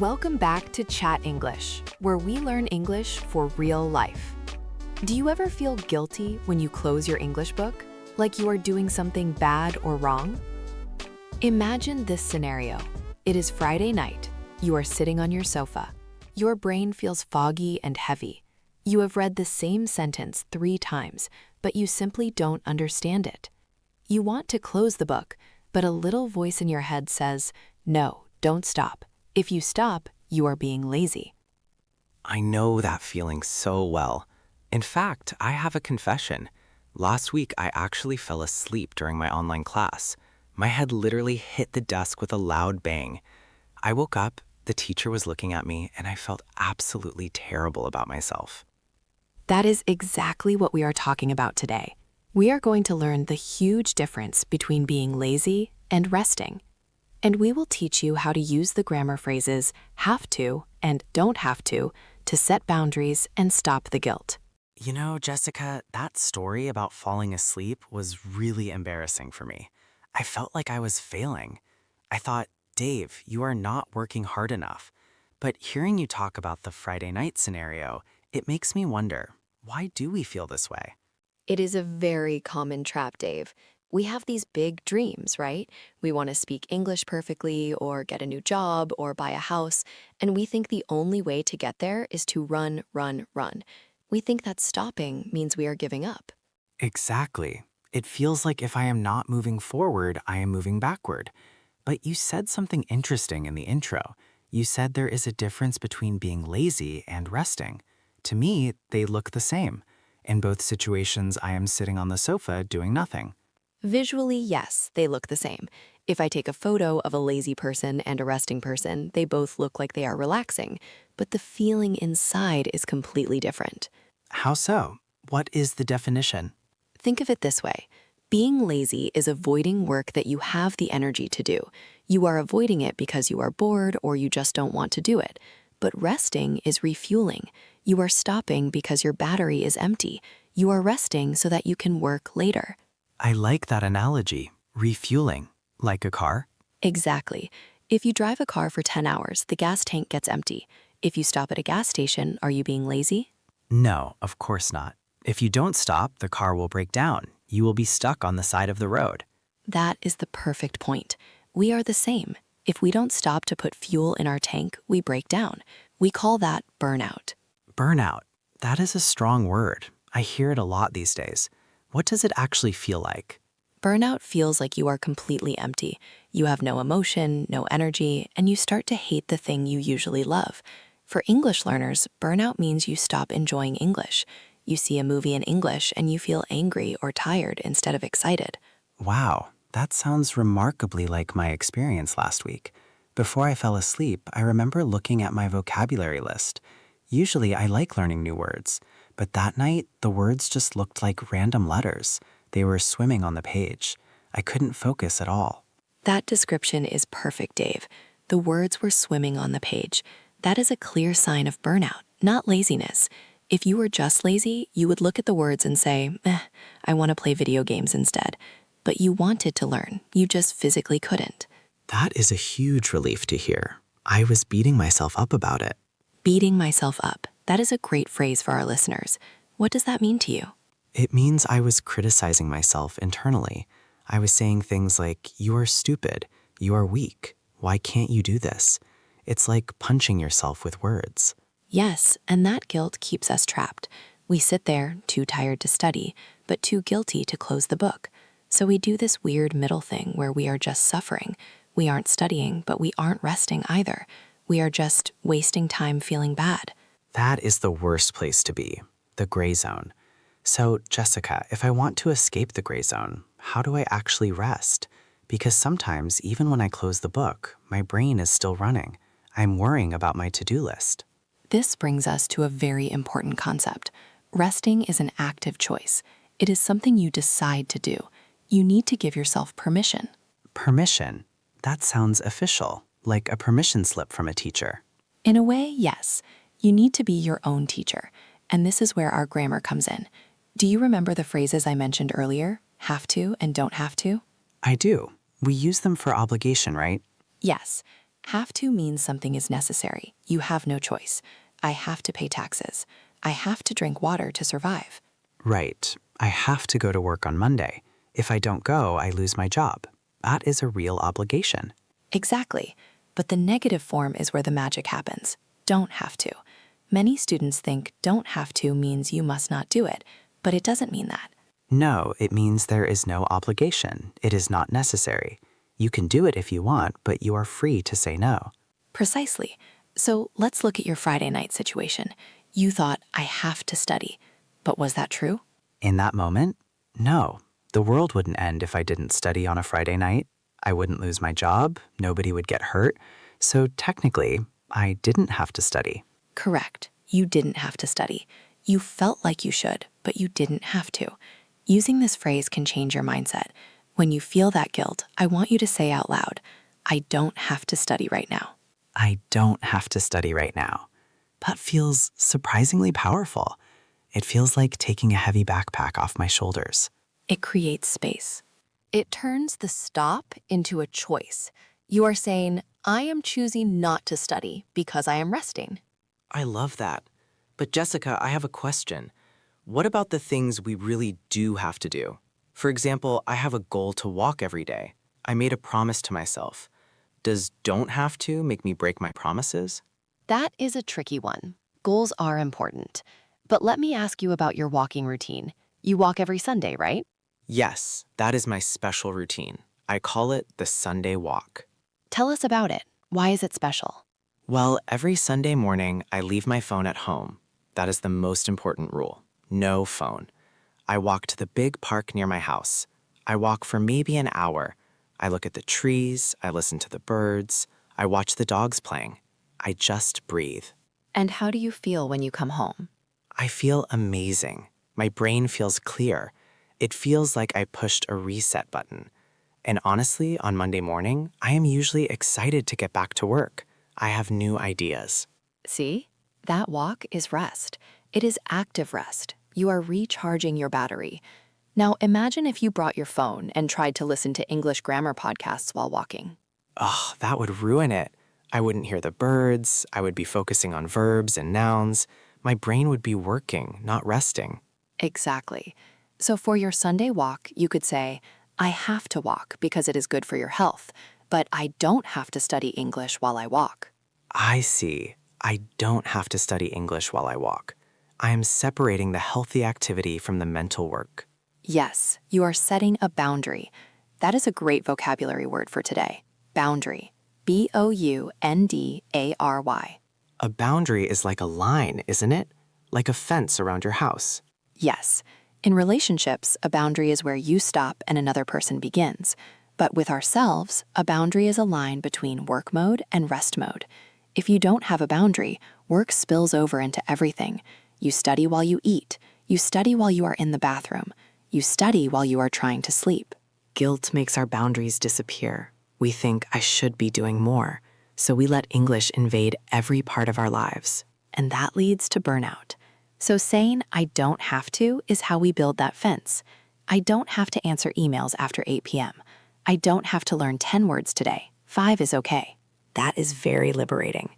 Welcome back to Chat English, where we learn English for real life. Do you ever feel guilty when you close your English book, like you are doing something bad or wrong? Imagine this scenario. It is Friday night. You are sitting on your sofa. Your brain feels foggy and heavy. You have read the same sentence 3 times, but you simply don't understand it. You want to close the book, but a little voice in your head says, "No, don't stop. If you stop, you are being lazy." I know that feeling so well. In fact, I have a confession. Last week, I actually fell asleep during my online class. My head literally hit the desk with a loud bang. I woke up, the teacher was looking at me, and I felt absolutely terrible about myself. That is exactly what we are talking about today. We are going to learn the huge difference between being lazy and resting. And we will teach you how to use the grammar phrases have to and don't have to set boundaries and stop the guilt. You know, Jessica, that story about falling asleep was really embarrassing for me. I felt like I was failing. I thought, Dave, you are not working hard enough. But hearing you talk about the Friday night scenario, it makes me wonder, why do we feel this way? It is a very common trap, Dave. We have these big dreams, right? We want to speak English perfectly or get a new job or buy a house, and we think the only way to get there is to run, run, run. We think that stopping means we are giving up. Exactly. It feels like if I am not moving forward, I am moving backward. But you said something interesting in the intro. You said there is a difference between being lazy and resting. To me, they look the same. In both situations, I am sitting on the sofa doing nothing. Visually, yes, they look the same. If I take a photo of a lazy person and a resting person, they both look like they are relaxing, but the feeling inside is completely different. How so? What is the definition? Think of it this way. Being lazy is avoiding work that you have the energy to do. You are avoiding it because you are bored or you just don't want to do it. But resting is refueling. You are stopping because your battery is empty. You are resting so that you can work later. I like that analogy, refueling, like a car. Exactly. If you drive a car for 10 hours, the gas tank gets empty. If you stop at a gas station, are you being lazy? No, of course not. If you don't stop, the car will break down. You will be stuck on the side of the road. That is the perfect point. We are the same. If we don't stop to put fuel in our tank, we break down. We call that burnout. Burnout. That is a strong word. I hear it a lot these days. What does it actually feel like? Burnout feels like you are completely empty. You have no emotion, no energy, and you start to hate the thing you usually love. For English learners, burnout means you stop enjoying English. You see a movie in English and you feel angry or tired instead of excited. Wow, that sounds remarkably like my experience last week. Before I fell asleep, I remember looking at my vocabulary list. Usually I like learning new words, but that night the words just looked like random letters. They were swimming on the page. I couldn't focus at all. That description is perfect, Dave. The words were swimming on the page. That is a clear sign of burnout, not laziness. If you were just lazy, you would look at the words and say, I want to play video games instead. But you wanted to learn, you just physically couldn't. That is a huge relief to hear. I was beating myself up about it. Beating myself up. That is a great phrase for our listeners. What does that mean to you? It means I was criticizing myself internally. I was saying things like, you are stupid, you are weak, why can't you do this? It's like punching yourself with words. Yes, and that guilt keeps us trapped. We sit there, too tired to study, but too guilty to close the book. So we do this weird middle thing where we are just suffering. We aren't studying, but we aren't resting either. We are just wasting time feeling bad. That is the worst place to be, the gray zone. So, Jessica, if I want to escape the gray zone, how do I actually rest? Because sometimes, even when I close the book, my brain is still running. I'm worrying about my to-do list. This brings us to a very important concept. Resting is an active choice. It is something you decide to do. You need to give yourself permission. Permission? That sounds official, like a permission slip from a teacher. In a way, yes. You need to be your own teacher. And this is where our grammar comes in. Do you remember the phrases I mentioned earlier? Have to and don't have to? I do. We use them for obligation, right? Yes. Have to means something is necessary. You have no choice. I have to pay taxes. I have to drink water to survive. Right. I have to go to work on Monday. If I don't go, I lose my job. That is a real obligation. Exactly. But the negative form is where the magic happens. Don't have to. Many students think don't have to means you must not do it, but it doesn't mean that. No, it means there is no obligation. It is not necessary. You can do it if you want, but you are free to say no. Precisely. So let's look at your Friday night situation. You thought, I have to study. But was that true? In that moment, no. The world wouldn't end if I didn't study on a Friday night. I wouldn't lose my job. Nobody would get hurt. So technically, I didn't have to study. Correct. You didn't have to study. You felt like you should, but you didn't have to. Using this phrase can change your mindset. When you feel that guilt, I want you to say out loud, I don't have to study right now. I don't have to study right now. That feels surprisingly powerful. It feels like taking a heavy backpack off my shoulders. It creates space. It turns the stop into a choice. You are saying, I am choosing not to study because I am resting. I love that. But Jessica, I have a question. What about the things we really do have to do? For example, I have a goal to walk every day. I made a promise to myself. Does don't have to make me break my promises? That is a tricky one. Goals are important. But let me ask you about your walking routine. You walk every Sunday, right? Yes, that is my special routine. I call it the Sunday walk. Tell us about it. Why is it special? Well, every Sunday morning, I leave my phone at home. That is the most important rule. No phone. I walk to the big park near my house. I walk for maybe an hour. I look at the trees, I listen to the birds, I watch the dogs playing. I just breathe. And how do you feel when you come home? I feel amazing. My brain feels clear. It feels like I pushed a reset button. And honestly, on Monday morning, I am usually excited to get back to work. I have new ideas. See? That walk is rest. It is active rest. You are recharging your battery. Now imagine if you brought your phone and tried to listen to English grammar podcasts while walking. Oh, that would ruin it. I wouldn't hear the birds. I would be focusing on verbs and nouns. My brain would be working, not resting. Exactly. So for your Sunday walk, you could say, I have to walk because it is good for your health, but I don't have to study English while I walk. I see. I don't have to study English while I walk. I am separating the healthy activity from the mental work. Yes, you are setting a boundary. That is a great vocabulary word for today. Boundary. B-O-U-N-D-A-R-Y. A boundary is like a line, isn't it? Like a fence around your house. Yes. In relationships, a boundary is where you stop and another person begins. But with ourselves, a boundary is a line between work mode and rest mode. If you don't have a boundary, work spills over into everything. You study while you eat. You study while you are in the bathroom. You study while you are trying to sleep. Guilt makes our boundaries disappear. We think, I should be doing more. So we let English invade every part of our lives. And that leads to burnout. So saying, I don't have to, is how we build that fence. I don't have to answer emails after 8 p.m. I don't have to learn 10 words today. 5 is okay. That is very liberating.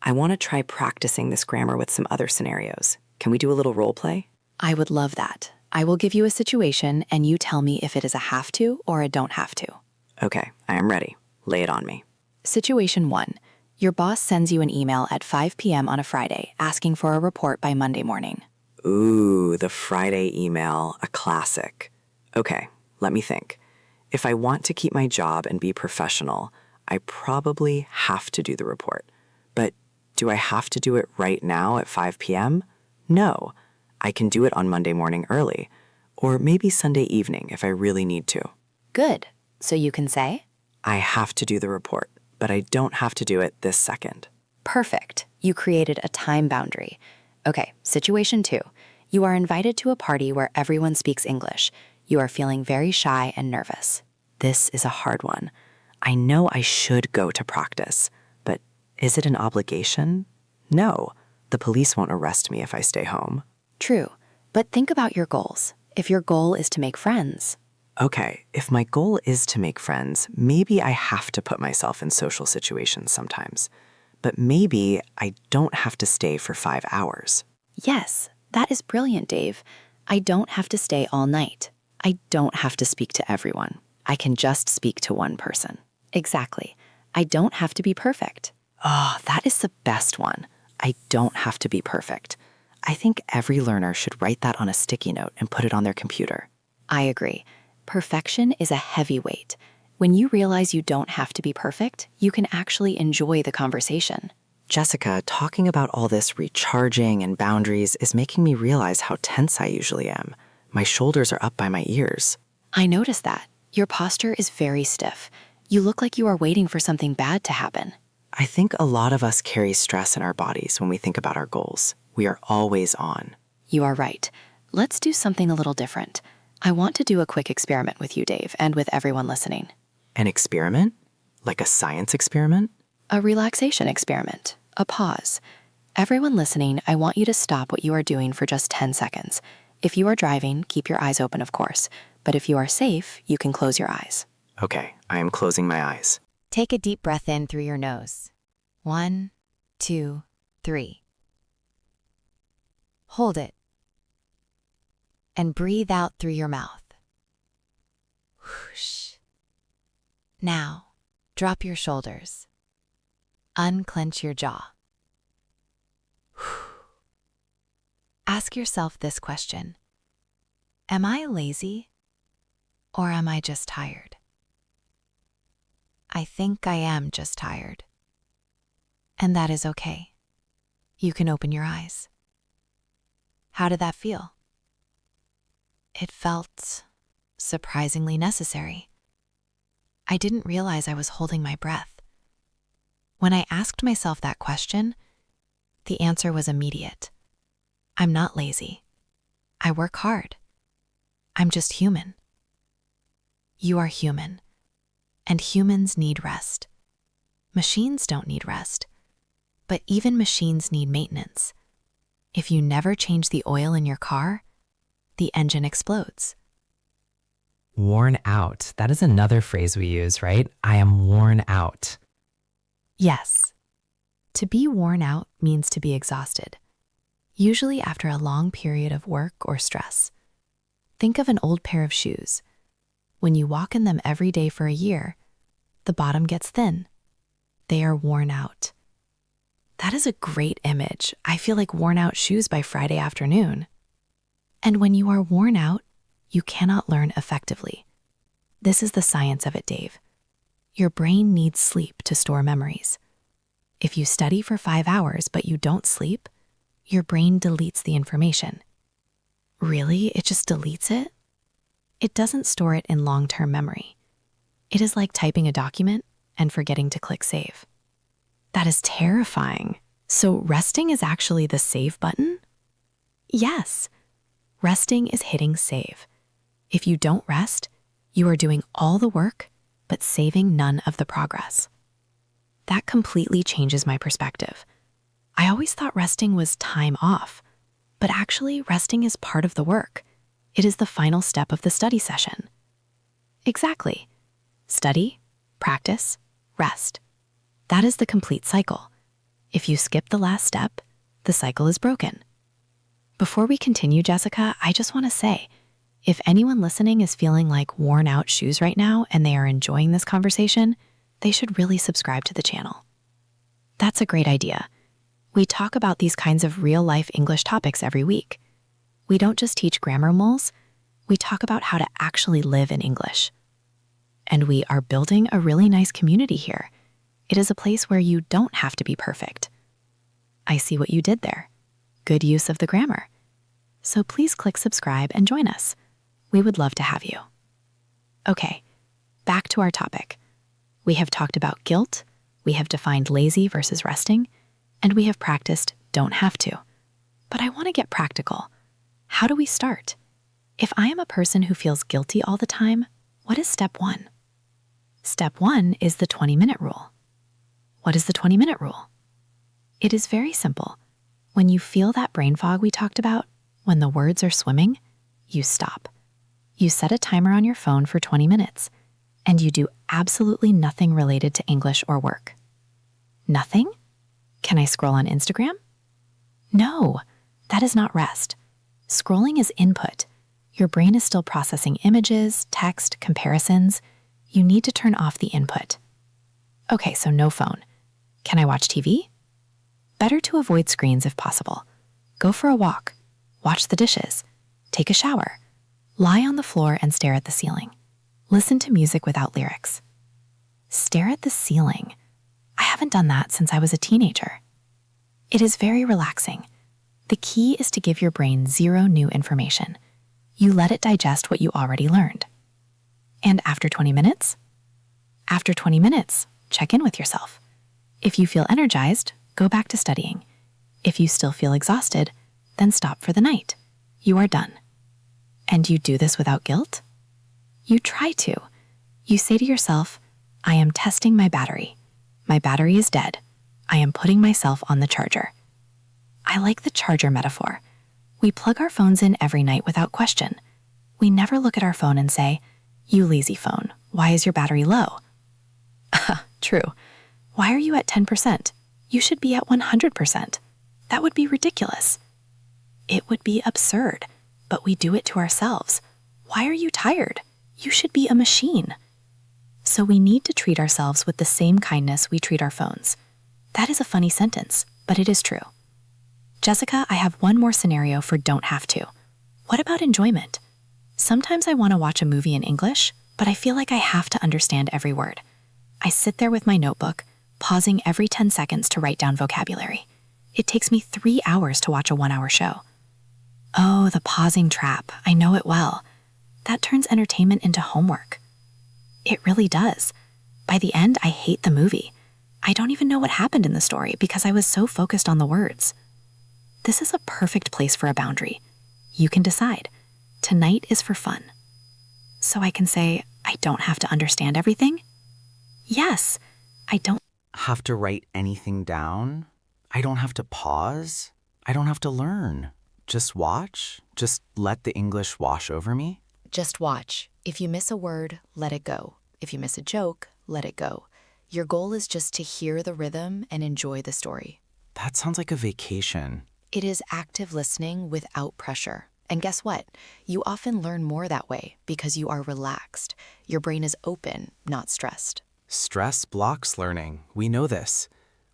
I want to try practicing this grammar with some other scenarios. Can we do a little role play? I would love that. I will give you a situation and you tell me if it is a have to or a don't have to. Okay, I am ready. Lay it on me. Situation 1. Your boss sends you an email at 5 p.m. on a Friday asking for a report by Monday morning. Ooh, the Friday email, a classic. Okay, let me think. If I want to keep my job and be professional, I probably have to do the report. But do I have to do it right now at 5 p.m.? No, I can do it on Monday morning early, or maybe Sunday evening if I really need to. Good. So you can say, I have to do the report, but I don't have to do it this second. Perfect. You created a time boundary. Okay, situation 2. You are invited to a party where everyone speaks English. You are feeling very shy and nervous. This is a hard one. I know I should go to practice, but is it an obligation? No. The police won't arrest me if I stay home. True, but think about your goals. If your goal is to make friends, Okay, if my goal is to make friends, maybe I have to put myself in social situations sometimes. But maybe I don't have to stay for 5 hours. Yes, that is brilliant, Dave. I don't have to stay all night. I don't have to speak to everyone. I can just speak to one person. Exactly. I don't have to be perfect. Oh, that is the best one. I don't have to be perfect. I think every learner should write that on a sticky note and put it on their computer. I agree. Perfection is a heavy weight. When you realize you don't have to be perfect, you can actually enjoy the conversation. Jessica, talking about all this recharging and boundaries is making me realize how tense I usually am. My shoulders are up by my ears. I noticed that. Your posture is very stiff. You look like you are waiting for something bad to happen. I think a lot of us carry stress in our bodies when we think about our goals. We are always on. You are right. Let's do something a little different. I want to do a quick experiment with you, Dave, and with everyone listening. An experiment? Like a science experiment? A relaxation experiment. A pause. Everyone listening, I want you to stop what you are doing for just 10 seconds. If you are driving, keep your eyes open, of course. But if you are safe, you can close your eyes. Okay, I am closing my eyes. Take a deep breath in through your nose. 1, 2, 3. Hold it. And breathe out through your mouth. Whoosh. Now, drop your shoulders. Unclench your jaw. Ask yourself this question. Am I lazy or am I just tired? I think I am just tired. And that is okay. You can open your eyes. How did that feel? It felt surprisingly necessary. I didn't realize I was holding my breath. When I asked myself that question, the answer was immediate. I'm not lazy. I work hard. I'm just human. You are human, and humans need rest. Machines don't need rest, but even machines need maintenance. If you never change the oil in your car, the engine explodes. Worn out. That is another phrase we use, right? I am worn out. Yes. To be worn out means to be exhausted, usually after a long period of work or stress. Think of an old pair of shoes. When you walk in them every day for a year, the bottom gets thin. They are worn out. That is a great image. I feel like worn out shoes by Friday afternoon. And when you are worn out, you cannot learn effectively. This is the science of it, Dave. Your brain needs sleep to store memories. If you study for 5 hours but you don't sleep, your brain deletes the information. Really? It just deletes it? It doesn't store it in long-term memory. It is like typing a document and forgetting to click save. That is terrifying. So resting is actually the save button? Yes. Resting is hitting save. If you don't rest, you are doing all the work, but saving none of the progress. That completely changes my perspective. I always thought resting was time off, but actually resting is part of the work. It is the final step of the study session. Exactly. Study, practice, rest. That is the complete cycle. If you skip the last step, the cycle is broken. Before we continue, Jessica, I just want to say, if anyone listening is feeling like worn out shoes right now and they are enjoying this conversation, they should really subscribe to the channel. That's a great idea. We talk about these kinds of real-life English topics every week. We don't just teach grammar moles, we talk about how to actually live in English. And we are building a really nice community here. It is a place where you don't have to be perfect. I see what you did there. Good use of the grammar. So please click subscribe and join us. We would love to have you. Okay, back to our topic. We have talked about guilt, we have defined lazy versus resting, and we have practiced don't have to. But I want to get practical. How do we start? If I am a person who feels guilty all the time, what is step 1? Step 1 is the 20-minute rule. What is the 20-minute rule? It is very simple. When you feel that brain fog we talked about, when the words are swimming, you stop. You set a timer on your phone for 20 minutes, and you do absolutely nothing related to English or work. Nothing? Can I scroll on Instagram? No, that is not rest. Scrolling is input. Your brain is still processing images, text, comparisons. You need to turn off the input. Okay, so no phone. Can I watch TV? Better to avoid screens if possible. Go for a walk. Watch the dishes. Take a shower. Lie on the floor and stare at the ceiling. Listen to music without lyrics. Stare at the ceiling. I haven't done that since I was a teenager. It is very relaxing. The key is to give your brain zero new information. You let it digest what you already learned. And after 20 minutes? After 20 minutes, check in with yourself. If you feel energized, go back to studying. If you still feel exhausted, then stop for the night. You are done. And you do this without guilt? You try to. You say to yourself, I am testing my battery. My battery is dead. I am putting myself on the charger. I like the charger metaphor. We plug our phones in every night without question. We never look at our phone and say, you lazy phone, why is your battery low? True. Why are you at 10%? You should be at 100%. That would be ridiculous. It would be absurd, but we do it to ourselves. Why are you tired? You should be a machine. So we need to treat ourselves with the same kindness we treat our phones. That is a funny sentence, but it is true. Jessica, I have one more scenario for don't have to. What about enjoyment? Sometimes I want to watch a movie in English, but I feel like I have to understand every word. I sit there with my notebook, pausing every 10 seconds to write down vocabulary. It takes me 3 hours to watch a 1-hour show. Oh, the pausing trap. I know it well. That turns entertainment into homework. It really does. By the end, I hate the movie. I don't even know what happened in the story because I was so focused on the words. This is a perfect place for a boundary. You can decide. Tonight is for fun. So I can say, I don't have to understand everything? Yes, I don't Have to write anything down? I don't have to pause? I don't have to learn. Just watch? Just let the English wash over me? Just watch. If you miss a word, let it go. If you miss a joke, let it go. Your goal is just to hear the rhythm and enjoy the story. That sounds like a vacation. It is active listening without pressure. And guess what? You often learn more that way because you are relaxed. Your brain is open, not stressed. Stress blocks learning. We know this.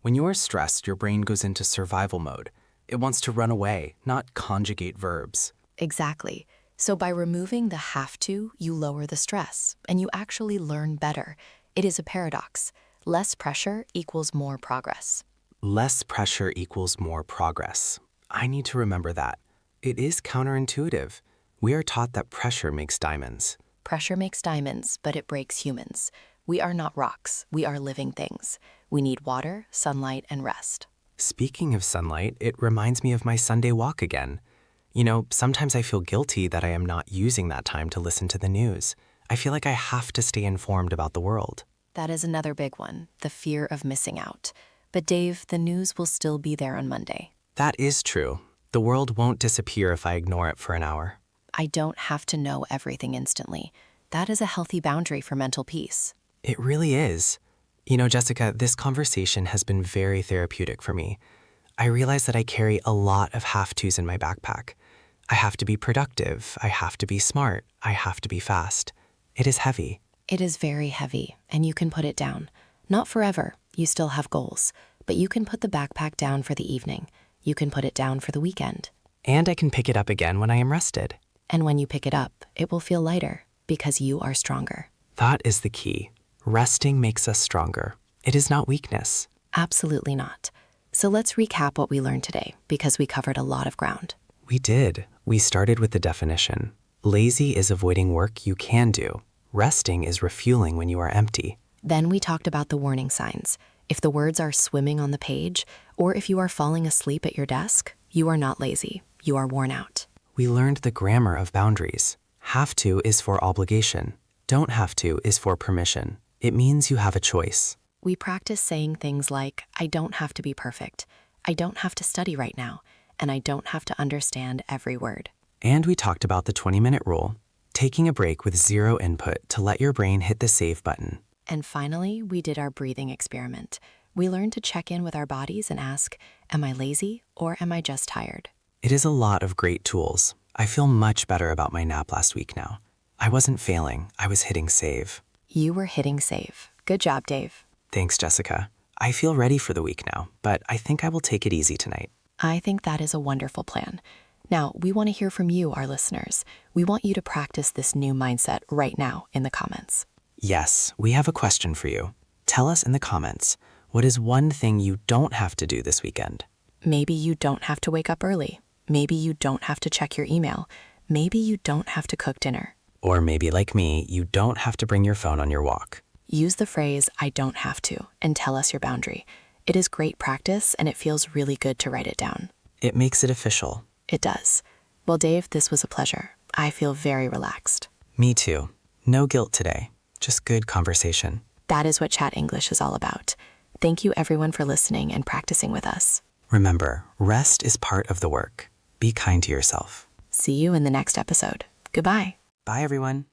When you are stressed, your brain goes into survival mode. It wants to run away, not conjugate verbs. Exactly. So by removing the have to, you lower the stress, and you actually learn better. It is a paradox. Less pressure equals more progress. Less pressure equals more progress. I need to remember that. It is counterintuitive. We are taught that pressure makes diamonds. Pressure makes diamonds, but it breaks humans. We are not rocks. We are living things. We need water, sunlight, and rest. Speaking of sunlight, it reminds me of my Sunday walk again. You know, sometimes I feel guilty that I am not using that time to listen to the news. I feel like I have to stay informed about the world. That is another big one, the fear of missing out. But Dave, the news will still be there on Monday. That is true. The world won't disappear if I ignore it for an hour. I don't have to know everything instantly. That is a healthy boundary for mental peace. It really is. You know, Jessica, this conversation has been very therapeutic for me. I realize that I carry a lot of have-tos in my backpack. I have to be productive. I have to be smart. I have to be fast. It is heavy. It is very heavy, and you can put it down. Not forever. You still have goals. But you can put the backpack down for the evening. You can put it down for the weekend. And I can pick it up again when I am rested. And when you pick it up, it will feel lighter because you are stronger. That is the key. Resting makes us stronger. It is not weakness. Absolutely not. So let's recap what we learned today because we covered a lot of ground. We did. We started with the definition. Lazy is avoiding work you can do. Resting is refueling when you are empty. Then we talked about the warning signs. If the words are swimming on the page, or if you are falling asleep at your desk, you are not lazy. You are worn out. We learned the grammar of boundaries. Have to is for obligation. Don't have to is for permission. It means you have a choice. We practice saying things like, I don't have to be perfect. I don't have to study right now. And I don't have to understand every word. And we talked about the 20-minute rule. taking a break with zero input to let your brain hit the save button. And finally, we did our breathing experiment. We learned to check in with our bodies and ask, am I lazy or am I just tired? It is a lot of great tools. I feel much better about my nap last week now. I wasn't failing, I was hitting save. You were hitting save. Good job, Dave. Thanks, Jessica. I feel ready for the week now, but I think I will take it easy tonight. I think that is a wonderful plan. Now, we want to hear from you, our listeners. We want you to practice this new mindset right now in the comments. Yes, we have a question for you. Tell us in the comments, what is one thing you don't have to do this weekend? Maybe you don't have to wake up early. Maybe you don't have to check your email. Maybe you don't have to cook dinner. Or maybe like me, you don't have to bring your phone on your walk. Use the phrase, I don't have to, and tell us your boundary. It is great practice, and it feels really good to write it down. It makes it official. It does. Well, Dave, this was a pleasure. I feel very relaxed. Me too. No guilt today. Just good conversation. That is what Chat English is all about. Thank you everyone for listening and practicing with us. Remember, rest is part of the work. Be kind to yourself. See you in the next episode. Goodbye. Bye, everyone.